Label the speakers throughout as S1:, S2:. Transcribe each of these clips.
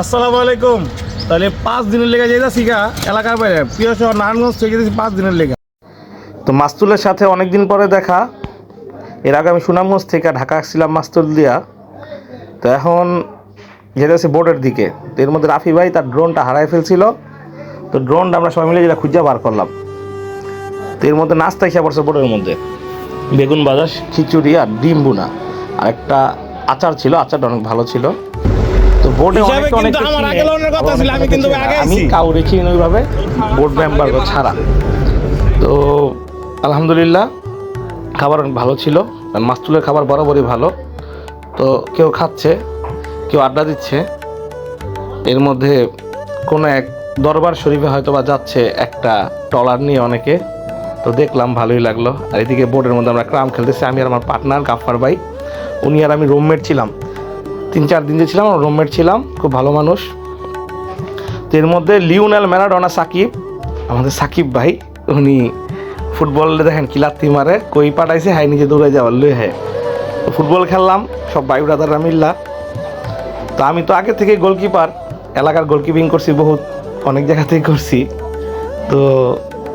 S1: আসসালামু আলাইকুম। তাহলে 5 দিনের লেগে যাইতাছি গা এলাকার বাইরে প্রিয় শহর নারায়ণগঞ্জ থেকে যেতেছি 5 দিনের লেগে। তো মাস্তুলের সাথে অনেক দিন পরে দেখা। এর আগে আমি সুনামগঞ্জ থেকে ঢাকা আসছিলাম মাস্তুল দিয়া। তো এখন যেতেছি বোর্ডের দিকে। তো এর মধ্যে রাফি ভাই তার ড্রোনটা হারাই ফেলছিল। তো ড্রোনটা আমরা সবাই মিলে যেটা খুঁজে বার করলাম। তো এর মধ্যে নাস্তা খেয়ে পড়ছে বোর্ডের মধ্যে বেগুন ভাজা, খিচুড়ি আর ডিম বুনা আর একটা আচার ছিল। আচারটা অনেক ভালো ছিল। তো বোর্ডে আমি কাউ রেখি ওইভাবে বোর্ড মেম্বার ছাড়া। তো আলহামদুলিল্লাহ খাবার অনেক ভালো ছিল। মাস্তুলের খাবার বরাবরই ভালো। তো কেউ খাচ্ছে, কেউ আড্ডা দিচ্ছে। এর মধ্যে কোনো এক দরবার শরীফে হয়তো বা যাচ্ছে একটা ট্রলার নিয়ে অনেকে। তো দেখলাম ভালোই লাগলো। আর এদিকে বোর্ডের মধ্যে আমরা ক্রাম খেলতেছি। আমি আর আমার পার্টনার গাফফার ভাই, উনি আর আমি রুমমেট ছিলাম। 3-4 দিন যে ছিলাম রুমমেট ছিলাম, খুব ভালো মানুষ। তো এর মধ্যে লিওনেল ম্যারাডোনা সাকিব, আমাদের সাকিব ভাই, উনি ফুটবলে দেখেন কিলাত্তি মারে, কই পাঠাইছে হাই নিজে দৌড়ে যাওয়ার লই হ্যাঁ। তো ফুটবল খেললাম সব ভাই ব্রাদাররা মিল্লা। তো আমি তো আগে থেকে গোলকিপার, এলাকার গোলকিপিং করছি, বহুত অনেক জায়গা থেকে করছি। তো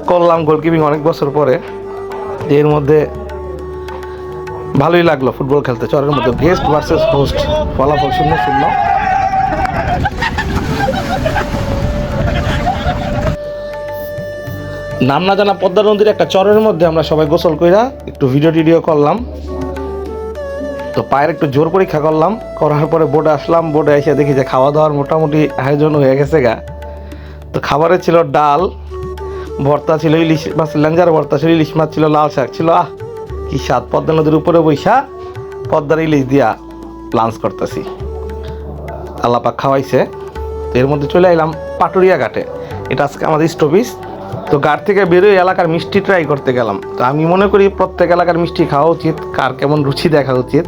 S1: করলাম গোলকিপিং অনেক বছর পরে। এর মধ্যে ভালোই লাগলো ফুটবল খেলতে। চরের মধ্যে গেস্ট ভার্সেস হোস্ট, ফলাফল 0-0। নাম না জানা পদ্মা নদীর একটা চরের মধ্যে আমরা সবাই গোসল কইরা একটু ভিডিও করলাম। তো পায়ের একটু জোর পরীক্ষা করলাম, করার পরে বোর্ডে আসলাম। বোর্ডে এসে দেখি যে খাওয়া দাওয়ার মোটামুটি আয়োজন হয়ে গেছে গা। তো খাবারে ছিল ডাল, ভর্তা ছিল ইলিশ মাছ, লেঞ্জার ভর্তা ছিল, ইলিশ মাছ ছিল, লাল শাক ছিল। কি স্বাদ! পদ্মা নদীর উপরে বৈশা পদ্মার ইলিশ দিয়া লাঞ্চ করতেছি। আল্লাহ পাক খাওয়াইছে। তো এর মধ্যে চলে এলাম পাটুরিয়া ঘাটে। এটা আজকে আমাদের স্টপিজ। তো ঘাট থেকে বেরোয় এলাকার মিষ্টি ট্রাই করতে গেলাম। তো আমি মনে করি প্রত্যেক এলাকার মিষ্টি খাওয়া উচিত, কার কেমন রুচি দেখা উচিত।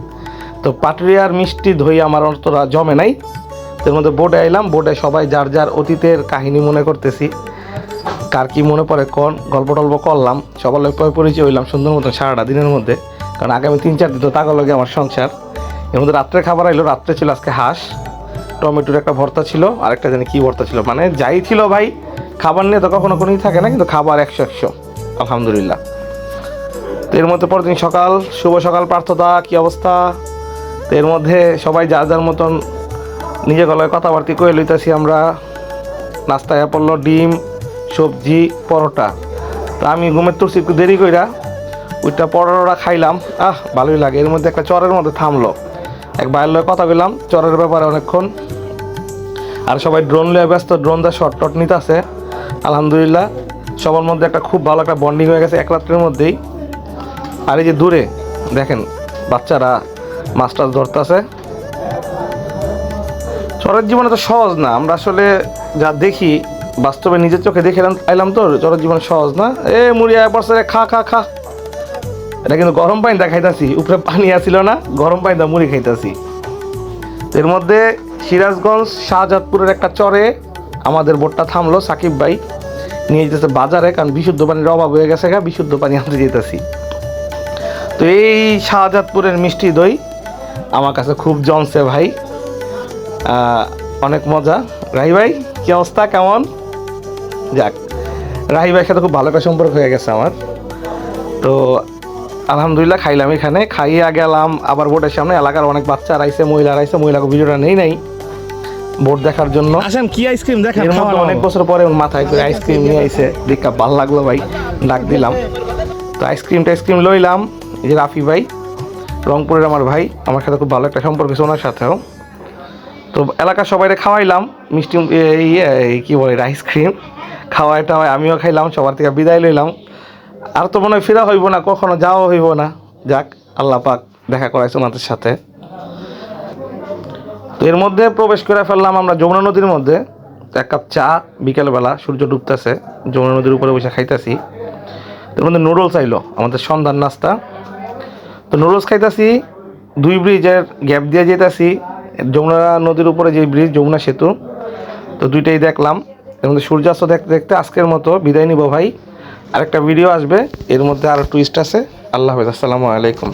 S1: তো পাটুরিয়ার মিষ্টি ধুই আমার অন্তরা জমে নাই। এর মধ্যে বোর্ডে এলাম। বোর্ডে সবাই যার যার অতীতের কাহিনী মনে করতেছি, কার কি মনে পড়ে কোন গল্প টল্প করলাম। সবার লোক পরিচয় হইলাম সুন্দর মতন সারাটা দিনের মধ্যে, কারণ আগামী 3-4 দিন তো তাগর লগে আমার সংসার। এর মধ্যে রাত্রে খাবার আইলো। রাত্রে ছিল আজকে হাঁস, টমেটোর একটা ভর্তা ছিল, আরেকটা জানি কি ভর্তা ছিল। মানে যাই ছিল ভাই, খাবার নিয়ে তো কখনো কোনোই থাকে না, কিন্তু খাবার 100 আলহামদুলিল্লাহ। তো এর মধ্যে পরদিন সকাল, শুভ সকাল প্রার্থনা, কি অবস্থা। তো এর মধ্যে সবাই যার যার মতন নিজে গলায় কথাবার্তি কয়ে লইতেছি আমরা। নাস্তায় পড়লো ডিম, সবজি, পরোটা। তো আমি ঘুমের তুলছি একটু দেরি কইরা, ওইটা পরোটা খাইলাম। ভালোই লাগে। এর মধ্যে একটা চরের মধ্যে থামলো, এক বাইরের লয়ে কথা বললাম চরের ব্যাপারে অনেকক্ষণ। আর সবাই ড্রোন লয়ে ব্যস্ত, ড্রোন দা শর্ট টট নিতে আছে। আলহামদুলিল্লাহ সবার মধ্যে একটা খুব ভালো একটা বন্ডিং হয়ে গেছে এক রাত্রের মধ্যেই। আর এই যে দূরে দেখেন বাচ্চারা মাছ টাছ ধরতেছে। চরের জীবনে তো সহজ না, আমরা আসলে যা দেখি বাস্তবে নিজের চোখে দেখে আইলাম। তো চরের জীবনে সহজ না। মুড়ি পড়ছে রে, খা খা খা। এটা কিন্তু গরম পানিটা খাইতাছি, উপরে পানি আসছিল না, গরম পানিটা মুড়ি খাইতাছি। এর মধ্যে সিরাজগঞ্জ শাহজাদপুরের একটা চরে আমাদের বোটটা থামলো। সাকিব ভাই নিয়ে যেতেছে বাজারে, কারণ বিশুদ্ধ পানির অভাব হয়ে গেছে, বিশুদ্ধ পানি আনতে যেতেছি। তো এই শাহজাদপুরের মিষ্টি দই আমার কাছে খুব জমছে ভাই, অনেক মজা। রাহি ভাই কি অবস্থা, কেমন? যাক, রাহি ভাইয়ের সাথে খুব ভালো একটা সম্পর্ক হয়ে গেছে আমার। তো আলহামদুলিল্লাহ খাইলাম। এখানে খাইয়া গেলাম আবার বোর্ডের সামনে। এলাকার অনেক বাচ্চা আইছে, মহিলা আইছে। মহিলাকে ভিডিওটা নেই বোর্ড দেখার জন্য। আসেন কি আইসক্রিম দেখেন। এর মধ্যে অনেক বছর পরে মাথায় করে আইসক্রিম নিয়ে আইছে, দেখা ভালো লাগলো ভাই, ডাক দিলাম। তো আইসক্রিম লইলাম। এই যে রাফি ভাই, রংপুরের আমার ভাই, আমার সাথে খুব ভালো একটা সম্পর্ক আছে ওনার সাথেও। তো এলাকার সবাইকে খাওয়াইলাম মিষ্টি, কি বলে আইসক্রিম খাওয়াইটা হয়। আমিও খাইলাম, সবার থেকে বিদায় লইলাম। আর তো মনে হয় ফেরা হইব না, কখনো যাওয়া হইব না। যাক, আল্লাহ পাক দেখা করাইছে ওনাদের সাথে। তো এর মধ্যে প্রবেশ করে ফেললাম আমরা যমুনা নদীর মধ্যে। এক কাপ চা বিকেলবেলা, সূর্য ডুবতেছে, যমুনা নদীর উপরে বসে খাইতেছি। এর মধ্যে নুডলস আইলো, আমাদের সন্ধ্যার নাস্তা। তো নুডলস খাইতেছি, 2 ব্রিজের গ্যাপ দিয়ে যেতেছি। যমুনা নদীর উপরে যে ব্রিজ, যমুনা সেতু, তো দুইটাই দেখলাম। এর মধ্যে সূর্যাস্ত দেখতে দেখতে আজকের মতো বিদায় নিব ভাই। আরেকটা ভিডিও আসবে, এর মধ্যে আরও টুইস্ট আছে। আল্লাহ হাফেজ, আসসালামু আলাইকুম।